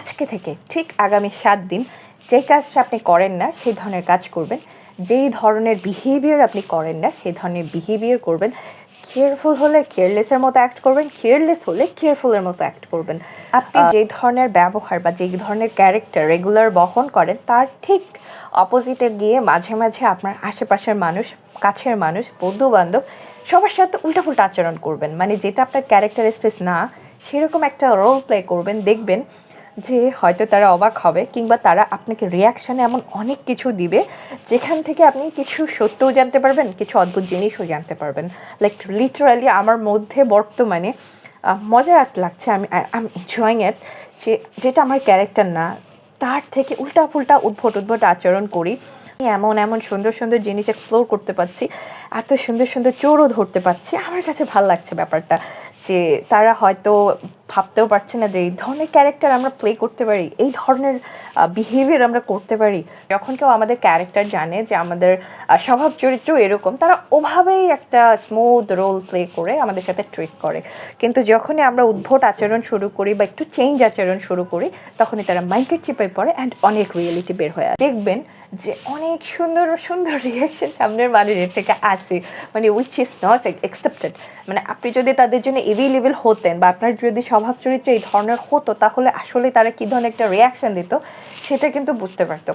আজকে থেকে ঠিক আগামী 7 দিন যেই কাজটা আপনি করেন না সেই ধরনের কাজ করবেন, যেই ধরনের বিহেভিয়ার আপনি করেন না সেই ধরনের বিহেভিয়ার করবেন। কেয়ারফুল হলে কেয়ারলেসের মতো অ্যাক্ট করবেন, কেয়ারলেস হলে কেয়ারফুলের মতো অ্যাক্ট করবেন। আপনি যেই ধরনের ব্যবহার বা যেই ধরনের ক্যারেক্টার রেগুলার বহন করেন তার ঠিক অপোজিটে গিয়ে মাঝে মাঝে আপনার আশেপাশের মানুষ, কাছের মানুষ, বন্ধু বান্ধব সবার সাথে উল্টাপুল্টা আচরণ করবেন। মানে যেটা আপনার ক্যারেক্টারিস্টিক্স না সেরকম একটা রোল প্লে করবেন, দেখবেন যে হয়তো তারা অবাক হবে কিংবা তারা আপনাকে রিয়াকশানে এমন অনেক কিছু দিবে যেখান থেকে আপনি কিছু সত্যও জানতে পারবেন, কিছু অদ্ভুত জিনিসও জানতে পারবেন। লাইক লিটারালি আমার মধ্যে বর্তমানে মজা লাগছে, আমি এনজয়িং ইট, যেটা আমার ক্যারেক্টার না তার থেকে উল্টা পুল্টা উদ্ভট আচরণ করি। এমন এমন সুন্দর সুন্দর জিনিস এক্সপ্লোর করতে পারছি, এত সুন্দর সুন্দর চোরও ধরতে পারছি। আমার কাছে ভালো লাগছে ব্যাপারটা, যে তারা হয়তো ভাবতেও পারছে না যে এই ধরনের ক্যারেক্টার আমরা প্লে করতে পারি, এই ধরনের বিহেভিয়ার আমরা করতে পারি। যখন কেউ আমাদের ক্যারেক্টার জানে যে আমাদের স্বভাব চরিত্র এরকম, তারা ওভাবেই একটা স্মুথ রোল প্লে করে আমাদের সাথে ট্রিট করে। কিন্তু যখনই আমরা উদ্ভট আচরণ শুরু করি বা একটু চেঞ্জ আচরণ শুরু করি, তখনই তারা মাইন্ডের চিপায় পড়ে অ্যান্ড অনেক রিয়েলিটি বের হয়ে আসে। দেখবেন যে অনেক সুন্দর সুন্দর রিয়াকশন সামনের মানুষের থেকে আসে, মানে উইচ ইজ নট অ্যাকসেপ্টেড। মানে আপনি যদি তাদের জন্য এভেলেবেল হতেন বা আপনার যদি স্বভাব চরিত্র এই ধরনের হতো, তাহলে আসলে তারা কী ধরনের একটা রিয়াকশন দিত সেটা কিন্তু বুঝতে পারতো।